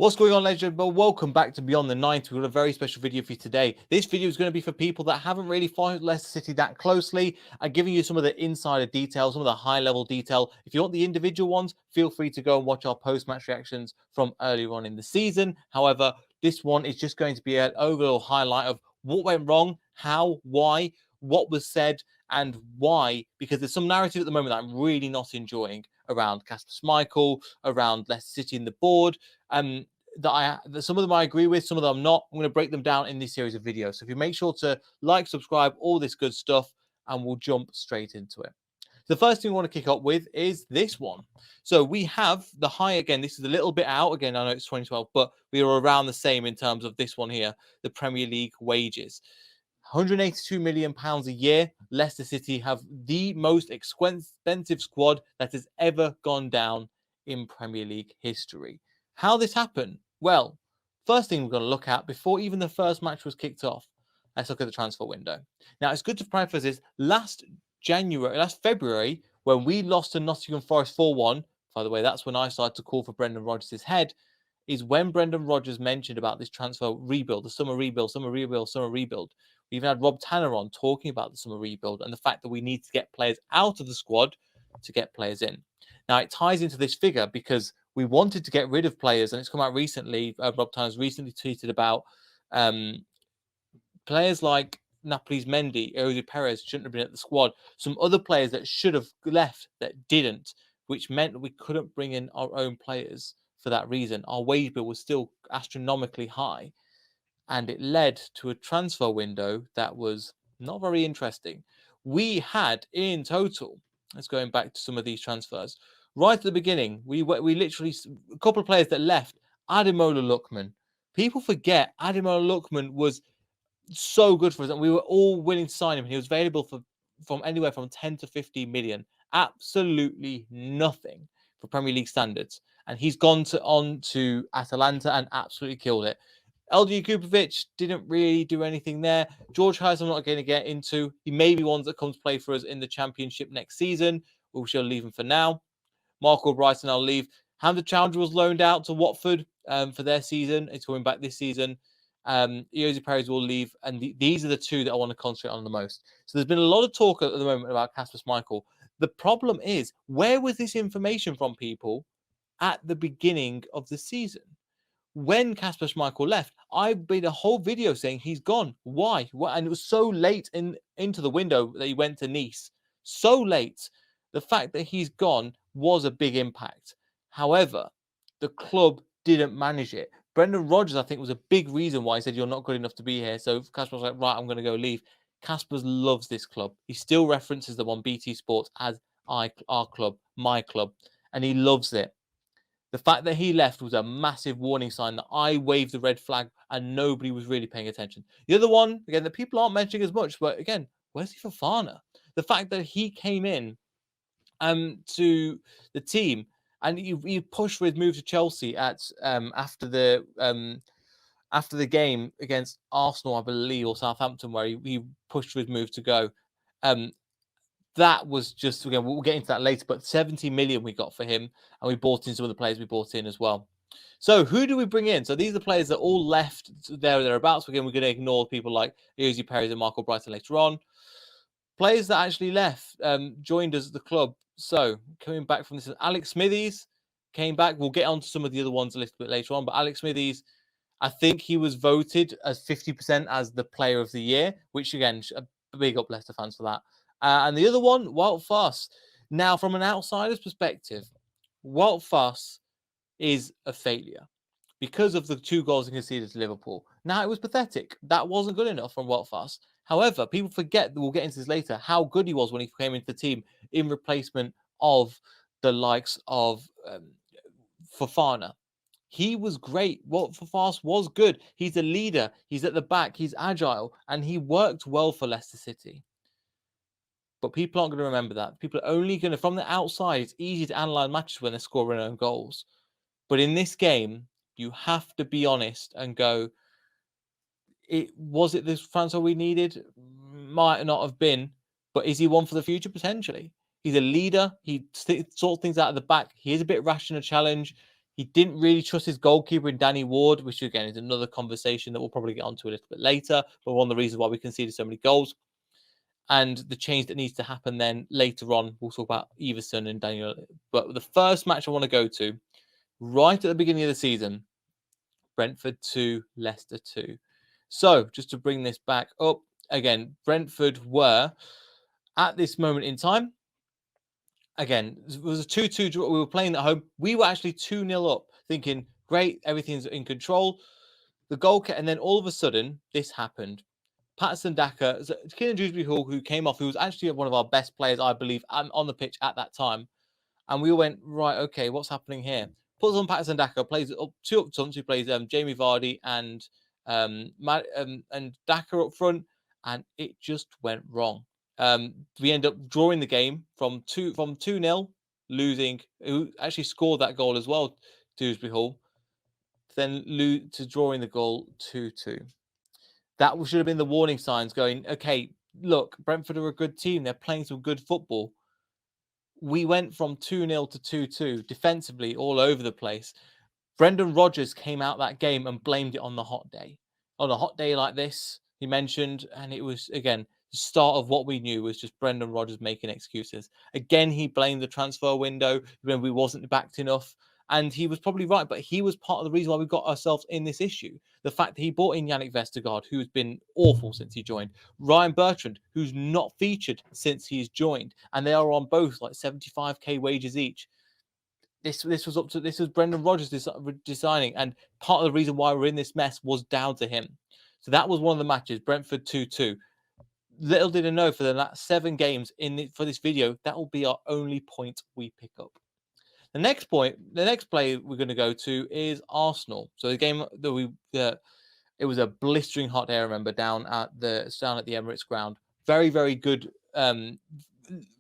What's going on, legend? Well, welcome back to Beyond the 90. We've got a very special video for you today. This video is going to be for people that haven't really followed Leicester City that closely. I'm giving you some of the insider details, some of the high-level detail. If you want the individual ones, feel free to go and watch our post-match reactions from earlier on in the season. However, this one is just going to be an overall highlight of what went wrong, how, why, what was said, and why, because there's some narrative at the moment that I'm really not enjoying around Kasper Schmeichel, around Leicester City and the board. That some of them I agree with, some of them I'm not. I'm going to break them down in this series of videos. So if you make sure to like, subscribe, all this good stuff, and we'll jump straight into it. The first thing we want to kick up with is this one. So we have the high, again, this is a little bit out. Again, I know it's 2012, but we are around the same in terms of this one here, the Premier League wages. £182 million a year. Leicester City have the most expensive squad that has ever gone down in Premier League history. How this happened? Well, first thing we're going to look at before even the first match was kicked off, let's look at the transfer window. Now, it's good to preface this. Last February, when we lost to Nottingham Forest 4-1, by the way, that's when I started to call for Brendan Rodgers' head, is when Brendan Rodgers mentioned about this transfer rebuild, the summer rebuild, summer rebuild, summer rebuild. We even had Rob Tanner on talking about the summer rebuild and the fact that we need to get players out of the squad to get players in. Now, it ties into this figure because we wanted to get rid of players, and it's come out recently. Rob Tanner's recently tweeted about players like Napoli's Mendy, Jose Perez shouldn't have been at the squad. Some other players that should have left that didn't, which meant that we couldn't bring in our own players for that reason. Our wage bill was still astronomically high, and it led to a transfer window that was not very interesting. We had in total, let's going back to some of these transfers, right at the beginning, we literally, a couple of players that left. Ademola Lookman. People forget Ademola Lookman was so good for us, and we were all willing to sign him. He was available from anywhere from 10 to 15 million. Absolutely nothing for Premier League standards. And he's gone on to Atalanta and absolutely killed it. LG Kupovic didn't really do anything there. George Hurst, I'm not going to get into. He may be one that comes play for us in the Championship next season. We shall leave him for now. Marco Brighton, I'll leave. Hamza Challenger was loaned out to Watford for their season. It's coming back this season. Jose Perez will leave. And these are the two that I want to concentrate on the most. So there's been a lot of talk at the moment about Kasper Schmeichel. The problem is, where was this information from people at the beginning of the season? When Kasper Schmeichel left, I made a whole video saying he's gone. Why? And it was so late into the window that he went to Nice. So late. The fact that he's gone was a big impact. However, the club didn't manage it. Brendan Rodgers, I think, was a big reason why he said, you're not good enough to be here. So Kasper was like, right, I'm going to go leave. Kasper loves this club. He still references them on BT Sports as our club, my club, and he loves it. The fact that he left was a massive warning sign that I waved the red flag and nobody was really paying attention. The other one, again, that people aren't mentioning as much, but again, Wesley Fofana. The fact that he came in to the team and he pushed for his move to Chelsea after the game against Arsenal, I believe, or Southampton, where he pushed for his move to go. That was just, again, we'll get into that later, but 70 million we got for him, and we bought in some of the players we bought in as well. So who do we bring in? So these are the players that all left there or thereabouts. Again, we're going to ignore people like Jose Perez and Marco Brighton later on. Players that actually left, joined us at the club. So coming back from this, Alex Smithies came back. We'll get on to some of the other ones a little bit later on, but Alex Smithies, I think he was voted as 50% as the player of the year, which again, a big up Leicester fans for that. And the other one, Wout Faes. Now, from an outsider's perspective, Wout Faes is a failure because of the 2 goals he conceded to Liverpool. Now, it was pathetic. That wasn't good enough from Wout Faes. However, people forget, we'll get into this later, how good he was when he came into the team in replacement of the likes of Fofana. He was great. Wout Faes was good. He's a leader. He's at the back. He's agile. And he worked well for Leicester City. But people aren't going to remember that. People are only going to, from the outside, it's easy to analyze matches when they're scoring own goals. But in this game, you have to be honest and go, was it this transfer we needed? Might not have been. But is he one for the future? Potentially. He's a leader. He sorts things out of the back. He is a bit rash in a challenge. He didn't really trust his goalkeeper in Danny Ward, which again is another conversation that we'll probably get onto a little bit later, but one of the reasons why we conceded so many goals. And the change that needs to happen then later on, we'll talk about Everson and Daniel. But the first match I want to go to, right at the beginning of the season, Brentford 2, Leicester 2. So just to bring this back up, again, Brentford were, at this moment in time, again, it was a 2-2 draw. We were playing at home. We were actually 2-0 up, thinking, great, everything's in control. The goal, and then all of a sudden, this happened. Patterson Daka, Kieran Dewsbury-Hall, who came off, who was actually one of our best players, I believe, on the pitch at that time. And we went, right, okay, what's happening here? Puts on Patterson Daka, plays two up front, who plays Jamie Vardy and Daka up front, and it just went wrong. We end up drawing the game from 2-0, losing. Who actually scored that goal as well, Dewsbury Hall. Then to drawing the goal 2-2. That should have been the warning signs going, okay, look, Brentford are a good team. They're playing some good football. We went from 2-0 to 2-2 defensively all over the place. Brendan Rodgers came out that game and blamed it on the hot day. On a hot day like this, he mentioned, and it was, again, the start of what we knew was just Brendan Rodgers making excuses. Again, he blamed the transfer window when we wasn't backed enough. And he was probably right, but he was part of the reason why we got ourselves in this issue. The fact that he brought in Yannick Vestergaard, who's been awful since he joined. Ryan Bertrand, who's not featured since he's joined. And they are on both like 75k wages each. This was Brendan Rodgers designing, and part of the reason why we're in this mess was down to him. So that was one of the matches, Brentford 2-2. Little did I know, for the last 7 games for this video, that will be our only point we pick up. The next play we're going to go to is Arsenal. So the game that it was a blistering hot day, I remember, down at the Emirates ground. Very, very good,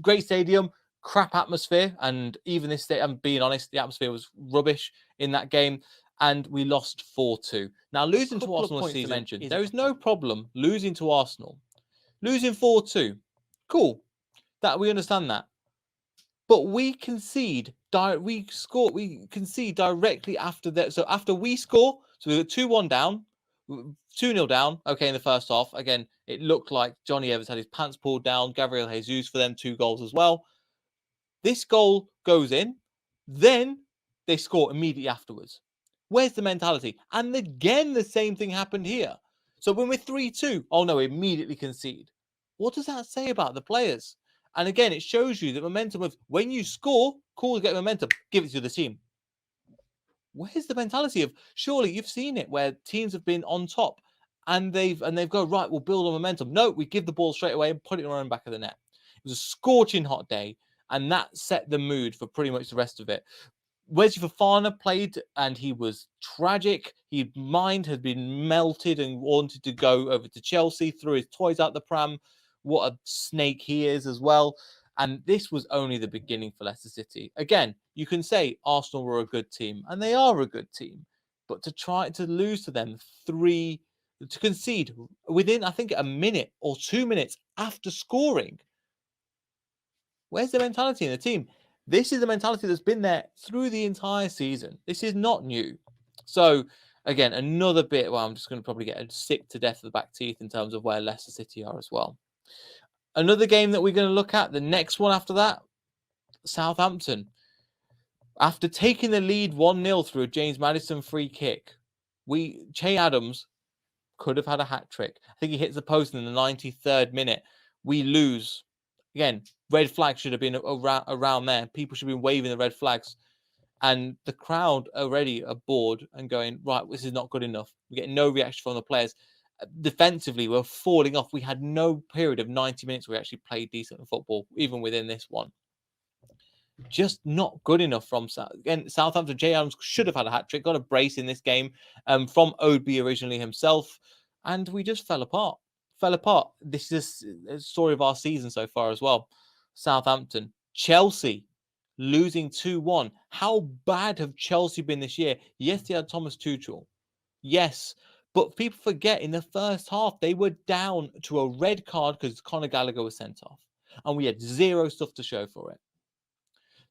great stadium, crap atmosphere, and even this day, I'm being honest, the atmosphere was rubbish in that game, and we lost 4-2. Now, losing to Arsenal this season, there is no problem losing to Arsenal. Losing 4-2, cool. That we understand that. But we concede directly after that. So after we score, so we were 2-1 down, 2-0 down. Okay, in the first half. Again, it looked like Johnny Evans had his pants pulled down. Gabriel Jesus for them 2 goals as well. This goal goes in. Then they score immediately afterwards. Where's the mentality? And again, the same thing happened here. So when we're 3-2, oh no, we immediately concede. What does that say about the players? And again, it shows you the momentum of when you score, cool, get momentum, give it to the team. Where's the mentality of, surely you've seen it where teams have been on top and they've gone, right, we'll build on momentum. No, we give the ball straight away and put it around the back of the net. It was a scorching hot day, and that set the mood for pretty much the rest of it. Wesley Fofana played, and he was tragic. His mind had been melted and wanted to go over to Chelsea, threw his toys out the pram. What a snake he is as well. And this was only the beginning for Leicester City. Again, you can say Arsenal were a good team, and they are a good team. But to try to lose to them to concede within, I think, a minute or 2 minutes after scoring, where's the mentality in the team? This is the mentality that's been there through the entire season. This is not new. So, again, another bit where I'm just going to probably get sick to death of the back teeth in terms of where Leicester City are as well. Another game that we're going to look at, the next one after that, Southampton. After taking the lead 1-0 through a James Maddison free kick, Che Adams could have had a hat trick. I think he hits the post in the 93rd minute. We lose. Again, red flag should have been around there. People should have been waving the red flags. And the crowd already are bored and going, right, this is not good enough. We're getting no reaction from the players. Defensively, we're falling off. We had no period of 90 minutes where we actually played decent football, even within this one. Just not good enough from Southampton. Che Adams should have had a hat-trick, got a brace in this game from Odeby originally himself, and we just fell apart. This is a story of our season so far as well. Southampton. Chelsea losing 2-1. How bad have Chelsea been this year? Yes, they had Thomas Tuchel. Yes, but people forget in the first half, they were down to a red card because Conor Gallagher was sent off, and we had zero stuff to show for it.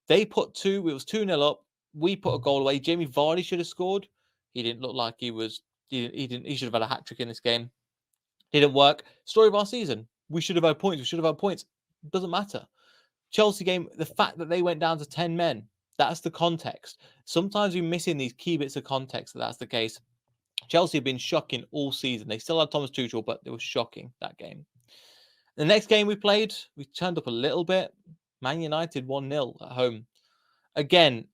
They put it was 2-0 up. we put a goal away. Jamie Vardy should have scored. He didn't look like he was. He didn't. He should have had a hat trick in this game. Didn't work. Story of our season. We should have had points. We should have had points. Doesn't matter. Chelsea game. The fact that they went down to 10 men. That's the context. Sometimes we're missing these key bits of context that's the case. Chelsea have been shocking all season. They still had Thomas Tuchel, but it was shocking that game. The next game we played, we turned up a little bit. Man United 1-0 at home. Again,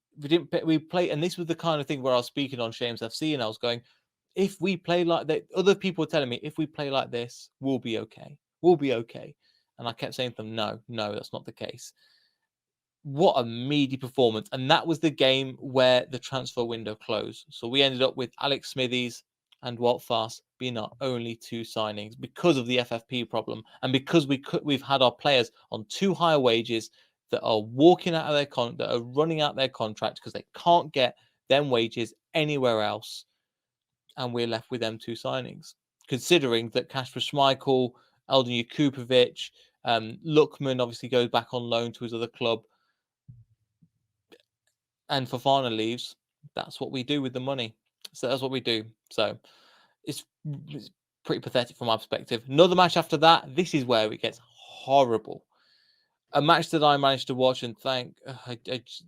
we played, and this was the kind of thing where I was speaking on Shames FC, and I was going, if we play like that, other people were telling me, if we play like this, we'll be okay. We'll be okay. And I kept saying to them, no, that's not the case. What a meaty performance. And that was the game where the transfer window closed. So we ended up with Alex Smithies and Walt Fast being our only two signings because of the FFP problem. And because we've had our players on too high wages that are walking out of their that are running out their contract because they can't get them wages anywhere else. And we're left with them two signings. Considering that Kasper Schmeichel, Eldon Jakubovic, Lookman obviously goes back on loan to his other club, and Fofana leaves, that's what we do with the money. So that's what we do. So it's pretty pathetic from my perspective. Another match after that, this is where it gets horrible. A match that I managed to watch and it's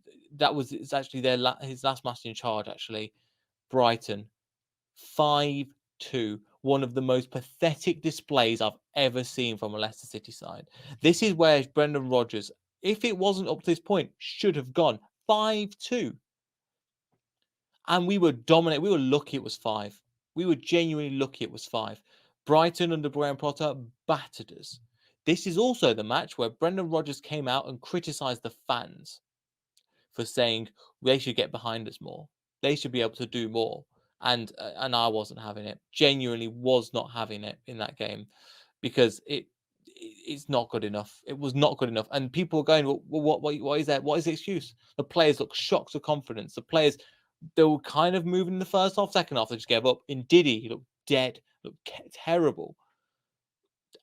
actually his last match in charge, actually. Brighton, 5-2. One of the most pathetic displays I've ever seen from a Leicester City side. This is where Brendan Rodgers, if it wasn't up to this point, should have gone 5-2. And we were dominant. We were lucky it was 5. We were genuinely lucky it was 5. Brighton under Graham Potter battered us. This is also the match where Brendan Rodgers came out and criticised the fans for saying they should get behind us more. They should be able to do more. And I wasn't having it. Genuinely was not having it in that game because it's not good enough. It was not good enough. And people were going, well, what is that? What is the excuse? The players look shocked of confidence. The players, they were kind of moving in the first half, second half, they just gave up. In Diddy, he looked dead, looked terrible.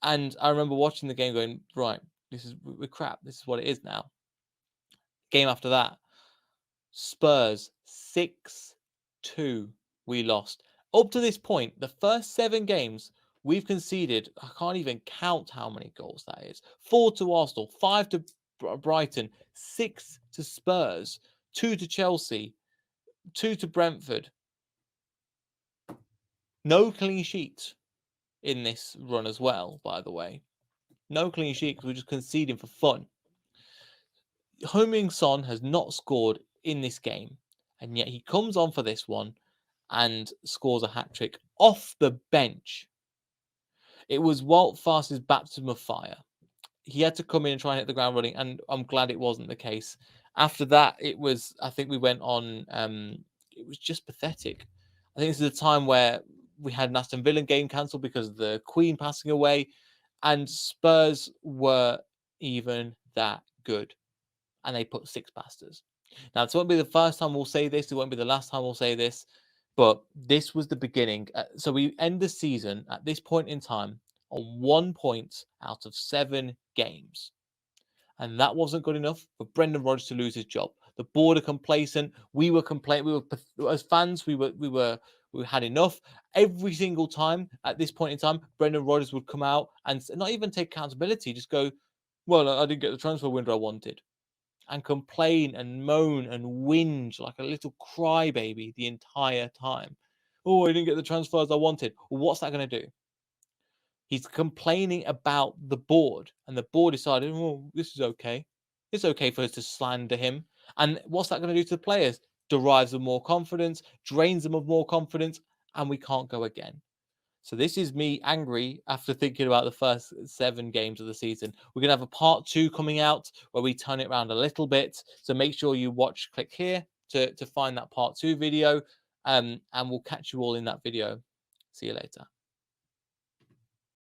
And I remember watching the game going, right, we're crap. This is what it is now. Game after that, Spurs 6-2, we lost. Up to this point, the first 7 games, we've conceded, I can't even count how many goals that is. 4 to Arsenal, 5 to Brighton, 6 to Spurs, 2 to Chelsea, 2 to Brentford. No clean sheets in this run as well, by the way. No clean sheet because we're just conceding for fun. Heung-min Son has not scored in this game, and yet he comes on for this one and scores a hat-trick off the bench. It was Walt Fast's baptism of fire. He had to come in and try and hit the ground running, and I'm glad it wasn't the case. After that, I think we went on, it was just pathetic. I think this is a time where we had an Aston Villa game cancelled because of the Queen passing away, and Spurs were even that good. And they put 6 past us. Now, this won't be the first time we'll say this. It won't be the last time we'll say this. But this was the beginning. So we end the season at this point in time on 1 point out of 7 games. And that wasn't good enough for Brendan Rodgers to lose his job. The board are complacent. We were as fans, we had enough. Every single time at this point in time, Brendan Rodgers would come out and not even take accountability, just go, well, I didn't get the transfer window I wanted. And complain and moan and whinge like a little crybaby the entire time. Oh, I didn't get the transfers I wanted. Well, what's that going to do? He's complaining about the board, and the board decided, oh, this is okay. It's okay for us to slander him. And what's that going to do to the players? Derives them more confidence, drains them of more confidence, and we can't go again. So this is me angry after thinking about the first 7 games of the season. We're going to have a part 2 coming out where we turn it around a little bit. So make sure you click here to find that part 2 video. And we'll catch you all in that video. See you later.